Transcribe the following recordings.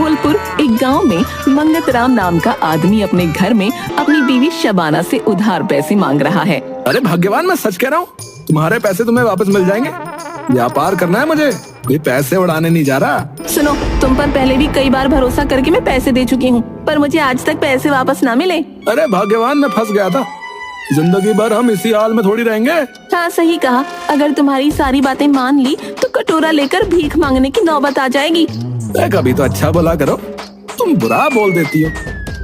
धौलपुर एक गांव में मंगत राम नाम का आदमी अपने घर में अपनी बीवी शबाना से उधार पैसे मांग रहा है। अरे भाग्यवान, मैं सच कह रहा हूँ, तुम्हारे पैसे तुम्हें वापस मिल जाएंगे। व्यापार करना है मुझे, कोई पैसे उड़ाने नहीं जा रहा। सुनो, तुम पर पहले भी कई बार भरोसा करके मैं पैसे दे चुकी हूँ, पर मुझे आज तक पैसे वापस ना मिले। अरे भाग्यवान, मैं फंस गया था। जिंदगी भर हम इसी हाल में थोड़ी रहेंगे। हाँ, सही कहा। अगर तुम्हारी सारी बातें मान ली तो कटोरा लेकर भीख मांगने की नौबत आ जाएगी। कभी तो अच्छा बोला करो, तुम बुरा बोल देती हो,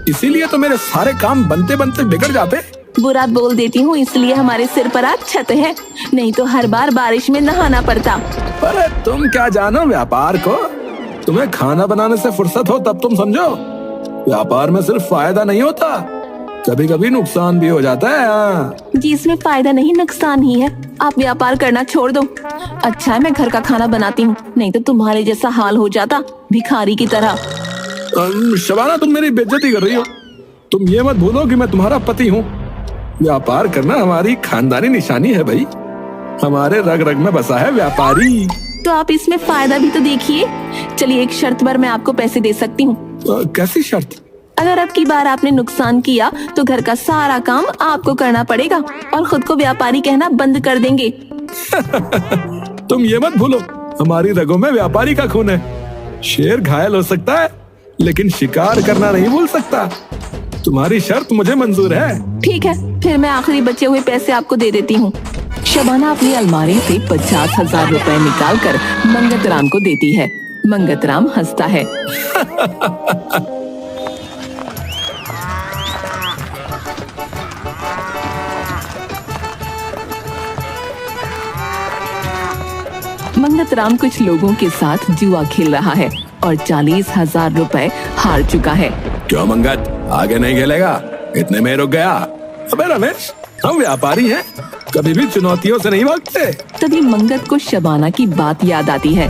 इसीलिए तो मेरे सारे काम बनते बनते बिगड़ जाते। बुरा बोल देती हूँ इसलिए हमारे सिर पर आज छत है, नहीं तो हर बार बारिश में नहाना पड़ता। अरे तुम क्या जानो व्यापार को, तुम्हें खाना बनाने से फुर्सत हो तब तुम समझो। व्यापार में सिर्फ फायदा नहीं होता, कभी कभी नुकसान भी हो जाता है। हाँ। जी, इसमें फायदा नहीं नुकसान ही है। आप व्यापार करना छोड़ दो। अच्छा है मैं घर का खाना बनाती हूँ, नहीं तो तुम्हारे जैसा हाल हो जाता, भिखारी की तरह। शबाना, तुम मेरी बेइज्जती कर रही हो। तुम ये मत भूलो कि मैं तुम्हारा पति हूँ। व्यापार करना हमारी खानदानी निशानी है भाई, हमारे रग रग में बसा है व्यापारी। तो आप इसमें फायदा भी तो देखिए। चलिए, एक शर्त पर मैं आपको पैसे दे सकती हूँ। कैसी शर्त? अगर अब की बार आपने नुकसान किया तो घर का सारा काम आपको करना पड़ेगा और खुद को व्यापारी कहना बंद कर देंगे। तुम ये मत भूलो, हमारी रगों में व्यापारी का खून है। शेर घायल हो सकता है लेकिन शिकार करना नहीं भूल सकता। तुम्हारी शर्त मुझे मंजूर है। ठीक है, फिर मैं आखिरी बचे हुए पैसे आपको दे देती हूँ। शबाना अपनी अलमारी से 50,000 रुपए निकाल कर मंगत राम को देती है। मंगत राम हंसता है। मंगत राम कुछ लोगों के साथ जुआ खेल रहा है और 40,000 रुपए हार चुका है। क्यों मंगत, आगे नहीं खेलेगा? इतने में रुक गया? अबे रमेश, हम व्यापारी हैं, कभी भी चुनौतियों से नहीं भागते। तभी मंगत को शबाना की बात याद आती है।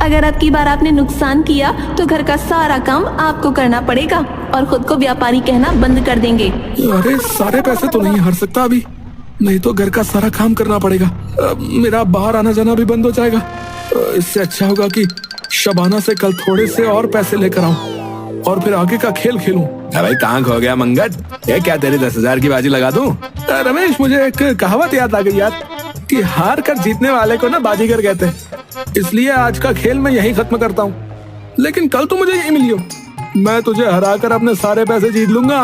अगर अब की बार आपने नुकसान किया तो घर का सारा काम आपको करना पड़ेगा और खुद को व्यापारी कहना बंद कर देंगे। अरे सारे पैसे तो नहीं हार सकता अभी, नहीं तो घर का सारा काम करना पड़ेगा। मेरा बाहर आना जाना भी बंद हो जाएगा। इससे अच्छा होगा कि शबाना से कल थोड़े से और पैसे लेकर आऊं और फिर आगे का खेल खेलूं। भाई कहाँ खो गया मंगत? ये क्या तेरी 10,000 की बाजी लगा दूं? रमेश, मुझे एक कहावत याद आ गई यार कि हार कर जीतने वाले को ना बाजीगर कहते हैं। इसलिए आज का खेल मैं यही खत्म करता हूँ, लेकिन कल तो मुझे यही मिली हो। मैं तुझे हरा कर अपने सारे पैसे जीत लूंगा,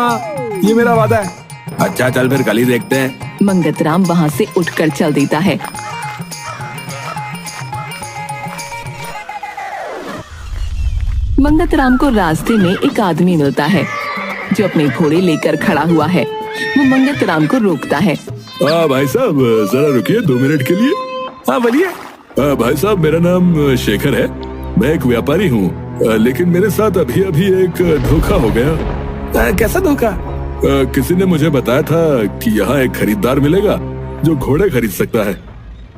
ये मेरा वादा है। अच्छा चल, फिर कल ही देखते हैं। मंगत राम वहाँ से उठकर चल देता है। मंगत राम को रास्ते में एक आदमी मिलता है जो अपने घोड़े लेकर खड़ा हुआ है। वो मंगत राम को रोकता है। भाई साहब, जरा रुकिए 2 मिनट के लिए। हाँ बोलिए। भाई साहब, मेरा नाम शेखर है, मैं एक व्यापारी हूँ, लेकिन मेरे साथ अभी अभी एक धोखा हो गया। कैसा धोखा? किसी ने मुझे बताया था कि यहाँ एक खरीदार मिलेगा जो घोड़े खरीद सकता है,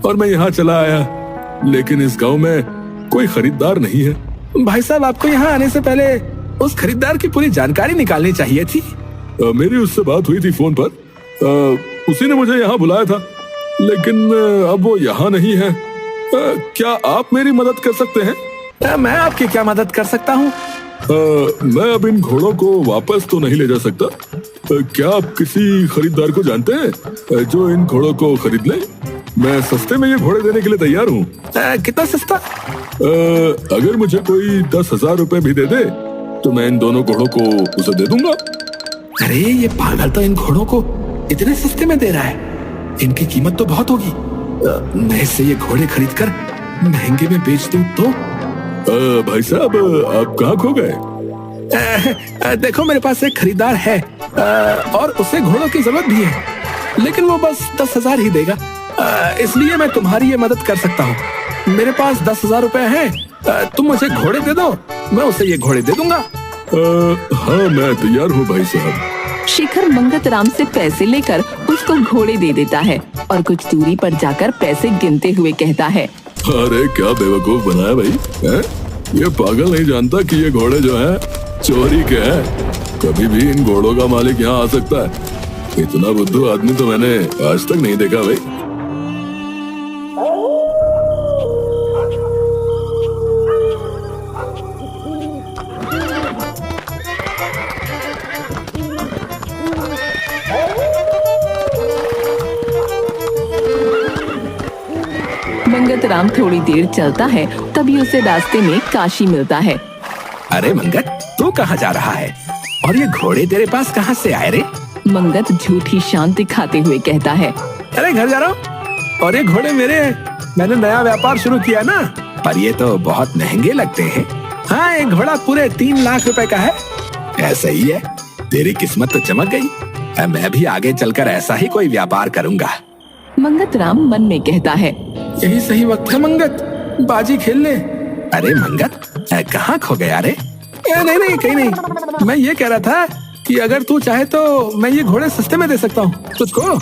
और मैं यहाँ चला आया, लेकिन इस गांव में कोई खरीदार नहीं है। भाई साहब, आपको यहाँ आने से पहले उस खरीदार की पूरी जानकारी निकालनी चाहिए थी। मेरी उससे बात हुई थी फोन पर, उसी ने मुझे यहाँ बुलाया था, लेकिन अब वो यहाँ नहीं है। क्या आप मेरी मदद कर सकते हैं? मैं आपकी क्या मदद कर सकता हूँ? मैं अब इन घोड़ों को वापस तो नहीं ले जा सकता। क्या आप किसी खरीदार को जानते हैं जो इन घोड़ों को खरीद ले? मैं सस्ते में ये घोड़े देने के लिए तैयार हूँ। कितना सस्ता? अगर मुझे कोई 10,000 रुपए भी दे दे तो मैं इन दोनों घोड़ों को उसे दे दूंगा। अरे ये पागल तो इन घोड़ों को इतने सस्ते में दे रहा है, इनकी कीमत तो बहुत होगी। मैं इससे ये घोड़े खरीद कर महंगे में बेच दूं तो? भाई साहब, आप कहाँ खो गए? देखो, मेरे पास एक खरीदार है और उसे घोड़ों की जरूरत भी है, लेकिन वो बस 10,000 ही देगा, इसलिए मैं तुम्हारी ये मदद कर सकता हूँ। मेरे पास 10,000 रुपए हैं, तुम मुझे घोड़े दे दो, मैं उसे ये घोड़े दे दूंगा। हाँ, मैं तैयार हूँ भाई साहब। शेखर मंगत राम से पैसे लेकर उसको घोड़े दे देता है और कुछ दूरी पर जाकर पैसे गिनते हुए कहता है। अरे क्या बेवकूफ बनाया भाई है? ये पागल नहीं जानता कि ये घोड़े जो है चोरी के हैं। कभी भी इन घोड़ों का मालिक यहाँ आ सकता है। इतना बुद्धू आदमी तो मैंने आज तक नहीं देखा भाई। मंगत राम थोड़ी देर चलता है, तभी उसे रास्ते में काशी मिलता है। अरे मंगत, तू कहाँ जा रहा है और ये घोड़े तेरे पास कहाँ से आए रे? मंगत झूठी शान दिखाते हुए कहता है। अरे घर जा रहा हूँ और ये घोड़े मेरे हैं। मैंने नया व्यापार शुरू किया ना। पर ये तो बहुत महंगे लगते हैं। हाँ, एक घोड़ा पूरे 3 लाख रुपए का है। ऐसा ही है, तेरी किस्मत तो चमक गई। मैं भी आगे चलकर ऐसा ही कोई व्यापार करूंगा। मंगत राम मन में कहता है। यही सही वक्त है मंगत, बाजी खेल ले। अरे मंगत, कहाँ खो गया रे? नहीं, कहीं नहीं। मैं ये कह रहा था कि अगर तू चाहे तो मैं ये घोड़े सस्ते में दे सकता हूँ तुझको।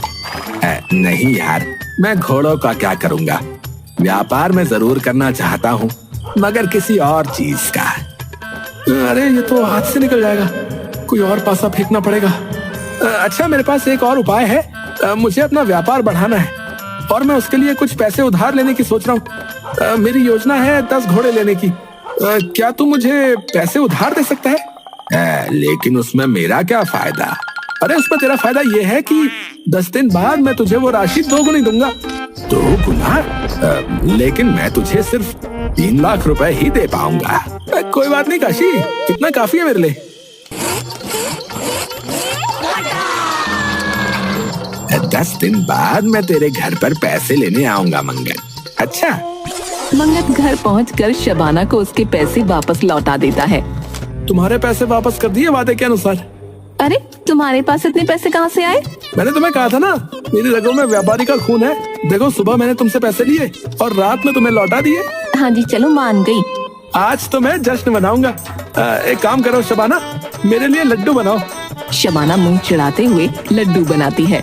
नहीं यार, मैं घोड़ों का क्या करूँगा। व्यापार में जरूर करना चाहता हूँ, मगर किसी और चीज का। अरे ये तो हाथ से निकल जाएगा, कोई और पासा फेंकना पड़ेगा। अच्छा, मेरे पास एक और उपाय है। मुझे अपना व्यापार बढ़ाना है और मैं उसके लिए कुछ पैसे उधार लेने की सोच रहा हूँ। मेरी योजना है 10 घोड़े लेने की। क्या तू मुझे पैसे उधार दे सकता है? लेकिन उसमें मेरा क्या फायदा? अरे उसमें तेरा फायदा ये है कि 10 दिन बाद मैं तुझे वो राशि 2 गुनी दूंगा। 2 गुना? लेकिन मैं तुझे सिर्फ 3 लाख रुपए ही दे पाऊंगा। कोई बात नहीं काशी, इतना काफी है मेरे लिए। 10 दिन बाद मैं तेरे घर पर पैसे लेने आऊंगा मंगत। अच्छा? मंगत घर पहुंचकर शबाना को उसके पैसे वापस लौटा देता है। तुम्हारे पैसे वापस कर दिए वादे के अनुसार। अरे तुम्हारे पास इतने पैसे कहाँ से आए? मैंने तुम्हें कहा था ना, मेरी रगों में व्यापारी का खून है। देखो, सुबह मैंने तुमसे पैसे लिए और रात में तुम्हें लौटा दिए। हाँ जी, चलो मान गई। आज तो मैं जश्न मनाऊंगा। एक काम करो शबाना, मेरे लिए लड्डू बनाओ। शबाना मुंह चिढ़ाते हुए लड्डू बनाती है।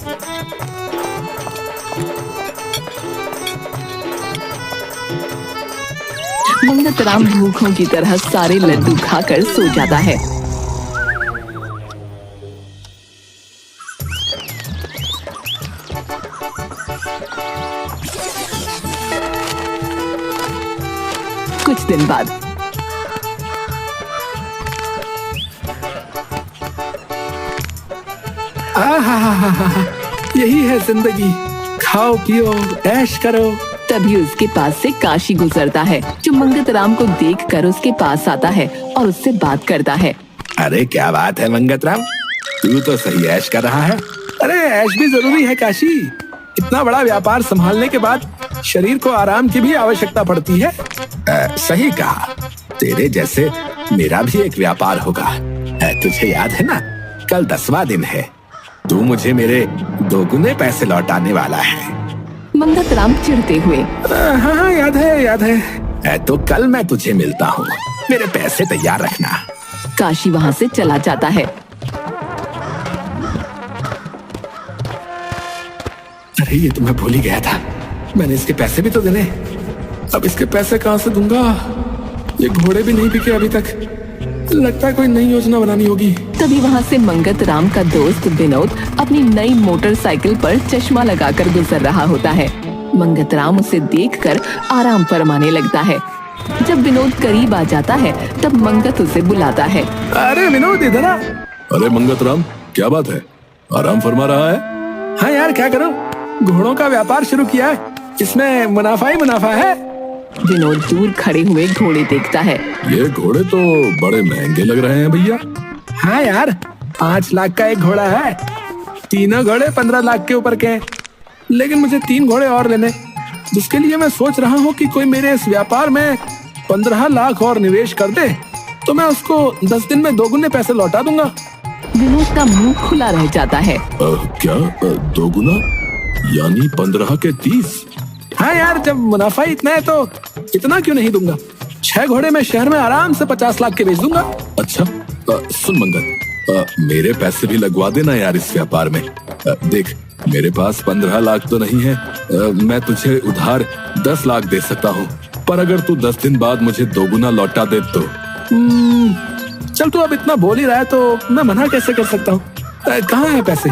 मंगत राम भूखों की तरह सारे लड्डू खाकर सो जाता है। कुछ दिन बाद यही है जिंदगी, खाओ पियो ऐश करो। तभी उसके पास से काशी गुजरता है, जो मंगत राम को देखकर उसके पास आता है और उससे बात करता है। अरे क्या बात है मंगत राम, तू तो सही ऐश कर रहा है। अरे ऐश भी जरूरी है काशी। इतना बड़ा व्यापार संभालने के बाद शरीर को आराम की भी आवश्यकता पड़ती है। सही कहा, तेरे जैसे मेरा भी एक व्यापार होगा। तुझे याद है ना, कल 10वां दिन है। तू मुझे मेरे 2 गुने पैसे लौटाने वाला है। मंगत राम चिढ़ते हुए। हाँ, याद है। तो कल मैं तुझे मिलता हूँ, मेरे पैसे तैयार रखना। काशी वहाँ से चला जाता है। अरे ये तो मैं भूल ही गया था, मैंने इसके पैसे भी तो देने। अब इसके पैसे कहाँ से दूंगा? ये घोड़े भी नहीं बिके अभी तक। लगता है कोई नई योजना बनानी होगी। तभी वहाँ से मंगत राम का दोस्त विनोद अपनी नई मोटरसाइकिल पर चश्मा लगाकर गुजर रहा होता है। मंगत राम उसे देखकर आराम फरमाने लगता है। जब विनोद करीब आ जाता है, तब मंगत उसे बुलाता है। अरे विनोद, इधर आ। अरे मंगत राम, क्या बात है? आराम फरमा रहा है? हाँ यार, क्या करूं, घोड़ों का व्यापार शुरू किया है, इसमें मुनाफा ही मुनाफा है। विनोद दूर खड़े हुए घोड़े देखता है। ये घोड़े तो बड़े महंगे लग रहे हैं भैया। हाँ यार, 5 लाख का एक घोड़ा है। तीनों घोड़े 15 लाख के ऊपर के हैं। लेकिन मुझे 3 घोड़े और लेने, जिसके लिए मैं सोच रहा हूँ कि कोई मेरे इस व्यापार में 15 लाख और निवेश कर दे तो मैं उसको 10 दिन में 2 गुने पैसे लौटा दूंगा। विनोद का मुंह खुला रह जाता है। क्या 2 गुना यानी 15 के 30? हाँ यार, जब मुनाफा ही इतना है तो इतना क्यों नहीं दूंगा। 6 घोड़े मैं शहर में आराम से 50 लाख के बेच दूंगा। अच्छा, सुन मंगत, मेरे पैसे भी लगवा देना यार इस व्यापार में। देख, मेरे पास 15 लाख तो नहीं है। मैं तुझे उधार 10 लाख दे सकता हूँ, पर अगर तू 10 दिन बाद मुझे 2 गुना लौटा दे तो। चल, तू अब इतना बोल ही रहा है तो मैं मना कैसे कर सकता हूँ। कहाँ है पैसे?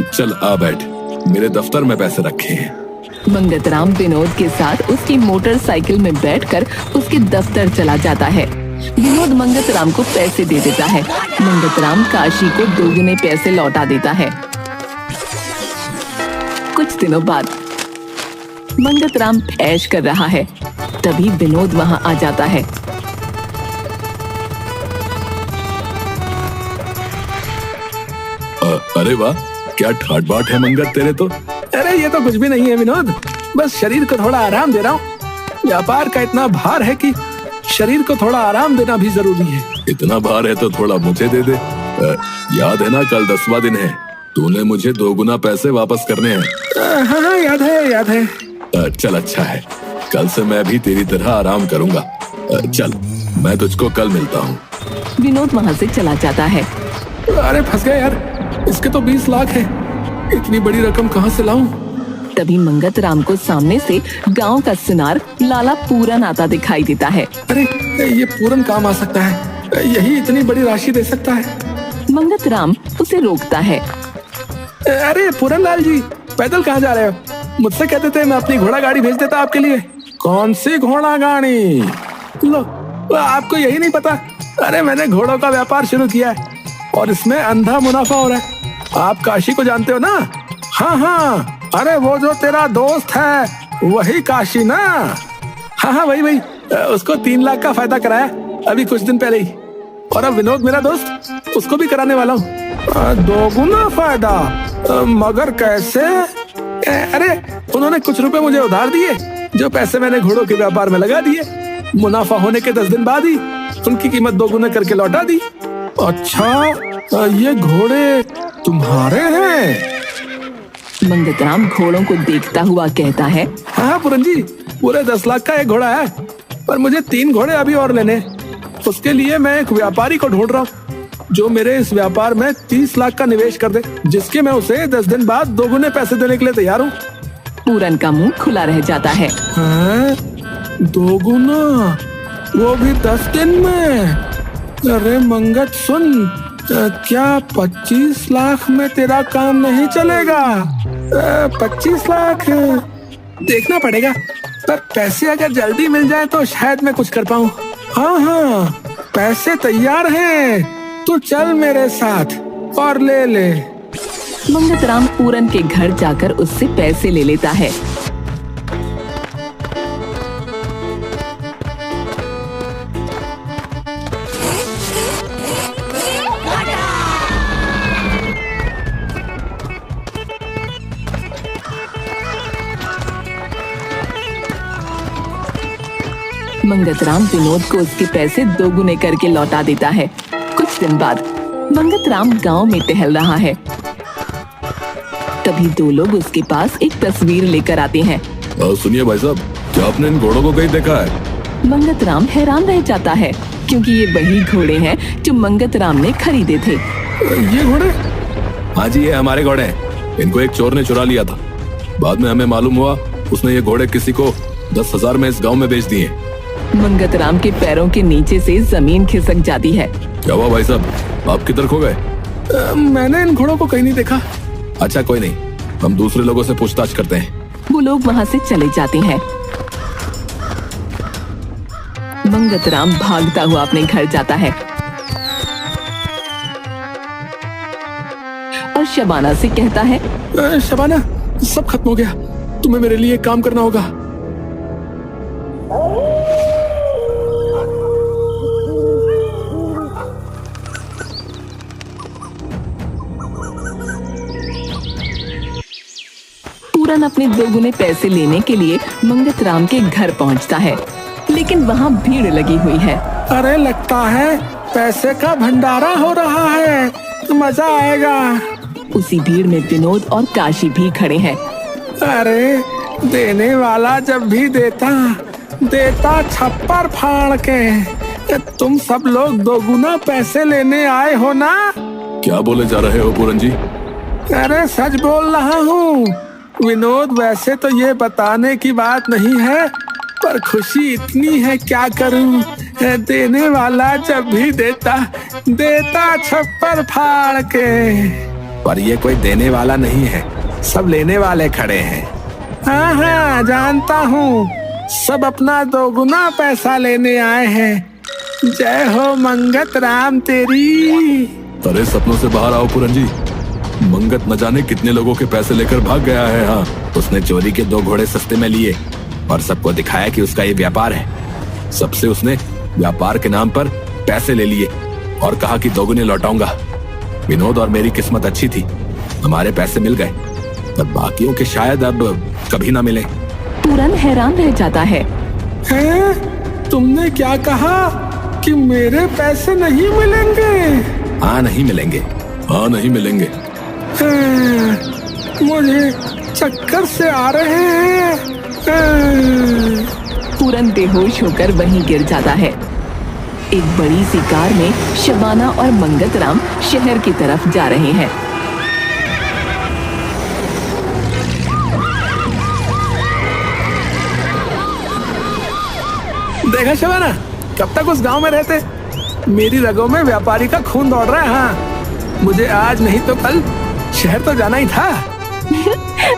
चल आ बैठ, मेरे दफ्तर में पैसे रखे हैं। मंगत राम विनोद के साथ उसकी मोटरसाइकिल में बैठकर उसके दफ्तर चला जाता है। विनोद मंगत राम को पैसे दे देता है। मंगत राम काशी को 2 गुने पैसे लौटा देता है। कुछ दिनों बाद मंगत राम ऐश कर रहा है। तभी विनोद वहाँ आ जाता है। अरे वाह, क्या ठाट बाट है मंगत तेरे तो। अरे ये तो कुछ भी नहीं है विनोद, बस शरीर को थोड़ा आराम दे रहा हूँ। व्यापार का इतना भार है कि शरीर को थोड़ा आराम देना भी जरूरी है। इतना भार है तो थोड़ा मुझे दे दे। याद है ना, कल 10वां दिन है, तूने मुझे 2 गुना पैसे वापस करने हैं। हाँ याद है। चल अच्छा है, कल से मैं भी तेरी तरह आराम करूंगा। चल, मैं तुझको कल मिलता हूँ। विनोद वहाँ से चला जाता है। अरे फंस गया यार, इसके तो 20 लाख है, इतनी बड़ी रकम कहाँ से लाऊं? तभी मंगत राम को सामने से गांव का सुनार लाला पूरन आता दिखाई देता है। अरे ये पूरन काम आ सकता है, यही इतनी बड़ी राशि दे सकता है। मंगत राम उसे रोकता है। अरे पूरन लाल जी, पैदल कहाँ जा रहे हो? मुझसे कहते थे मैं अपनी घोड़ा गाड़ी भेज देता आपके लिए। कौन सी घोड़ा गाड़ी? लो, आपको यही नहीं पता? अरे मैंने घोड़ों का व्यापार शुरू किया है और इसमें अंधा मुनाफा हो रहा है। आप काशी को जानते हो ना? हाँ, अरे वो जो तेरा दोस्त है वही काशी ना? हाँ वही, उसको 3 लाख का फायदा कराया अभी कुछ दिन पहले ही। और अब विनोद मेरा दोस्त, उसको भी कराने वाला हूँ। 2 गुना फायदा? मगर कैसे? अरे उन्होंने कुछ रुपए मुझे उधार दिए, जो पैसे मैंने घोड़ों के व्यापार में लगा दिए। मुनाफा होने के 10 दिन बाद ही उनकी कीमत 2 गुना करके लौटा दी। अच्छा, ये घोड़े तुम्हारे हैं? मंगत राम घोड़ों को देखता हुआ कहता है। हाँ पूरन जी, पूरे 10 लाख का एक घोड़ा है, पर मुझे 3 घोड़े अभी और लेने। उसके लिए मैं एक व्यापारी को ढूंढ रहा हूँ जो मेरे इस व्यापार में 30 लाख का निवेश कर दे, जिसके मैं उसे 10 दिन बाद 2 गुने पैसे देने के लिए तैयार हूँ। पूरन का मुंह खुला रह जाता है। 2 गुना, वो भी 10 दिन में? अरे मंगत सुन, क्या 25 लाख में तेरा काम नहीं चलेगा? 25 लाख देखना पड़ेगा, पर पैसे अगर जल्दी मिल जाए तो शायद मैं कुछ कर पाऊँ। हाँ, पैसे तैयार हैं, तू चल मेरे साथ और ले। मंगत राम पूरन के घर जाकर उससे पैसे ले लेता है। मंगत राम विनोद को उसके पैसे 2 गुने करके लौटा देता है। कुछ दिन बाद मंगत राम गांव में टहल रहा है। तभी 2 लोग उसके पास एक तस्वीर लेकर आते हैं। सुनिए भाई साहब, क्या आपने इन घोड़ों को कहीं देखा है? मंगत राम हैरान रह जाता है, क्योंकि ये वही घोड़े हैं जो मंगत राम ने खरीदे थे। ये घोड़े? हाँ जी, ये हमारे घोड़े हैं। इनको एक चोर ने चुरा लिया था। बाद में हमें मालूम हुआ उसने ये घोड़े किसी को 10,000 में इस गाँव में बेच दिए। मंगत राम के पैरों के नीचे से जमीन खिसक जाती है। क्या हुआ भाई साहब, आप किधर खो गए? मैंने इन घोड़ों को कहीं नहीं देखा। अच्छा कोई नहीं, हम दूसरे लोगों से पूछताछ करते हैं। वो लोग वहाँ से चले जाते हैं। मंगत राम भागता हुआ अपने घर जाता है और शबाना से कहता है। शबाना, सब खत्म हो गया, तुम्हें मेरे लिए काम करना होगा। पूरन अपने 2 गुने पैसे लेने के लिए मंगत राम के घर पहुंचता है, लेकिन वहाँ भीड़ लगी हुई है। अरे लगता है पैसे का भंडारा हो रहा है, मजा आएगा। उसी भीड़ में विनोद और काशी भी खड़े हैं। अरे देने वाला जब भी देता छप्पर फाड़ के। तुम सब लोग 2 गुना पैसे लेने आए हो ना? क्या बोले जा रहे हो पूरन जी? अरे सच बोल रहा हूँ विनोद। वैसे तो ये बताने की बात नहीं है, पर खुशी इतनी है क्या करूँ। देने वाला जब भी देता छप्पर फाड़ के। पर ये कोई देने वाला नहीं है, सब लेने वाले खड़े हैं। हाँ जानता हूँ, सब अपना 2 गुना पैसा लेने आए हैं। जय हो मंगत राम तेरी। अरे सपनों से बाहर आओ पूरन जी, मंगत न जाने कितने लोगों के पैसे लेकर भाग गया है। हाँ, उसने चोरी के 2 घोड़े सस्ते में लिए और सबको दिखाया कि उसका ये व्यापार है। सबसे उसने व्यापार के नाम पर पैसे ले लिए और कहा कि दोगुने लौटाऊंगा। विनोद और मेरी किस्मत अच्छी थी, हमारे पैसे मिल गए, पर बाकियों के शायद अब कभी ना मिले। पूरन हैरान रह जाता है। तुमने क्या कहा कि मेरे पैसे नहीं मिलेंगे? हाँ, नहीं मिलेंगे। हाँ, नहीं मिलेंगे। मुझे चक्कर से आ रहे हैं। पूरन बेहोश होकर वहीं गिर जाता है। एक बड़ी सी कार में शबाना और मंगतराम शहर की तरफ जा रहे हैं। देखा शबाना, कब तक उस गांव में रहते? मेरी रगों में व्यापारी का खून दौड़ रहा है। हाँ, मुझे आज नहीं तो कल शहर तो जाना ही था।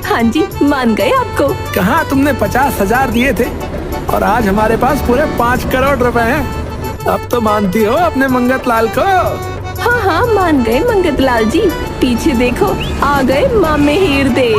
हाँ जी, मान गए आपको। कहाँ तुमने 50,000 दिए थे और आज हमारे पास पूरे 5 करोड़ रुपए हैं। अब तो मानती हो अपने मंगत लाल को? हाँ हाँ, मान गए मंगत लाल जी। पीछे देखो, आ गए मामे हीर दे।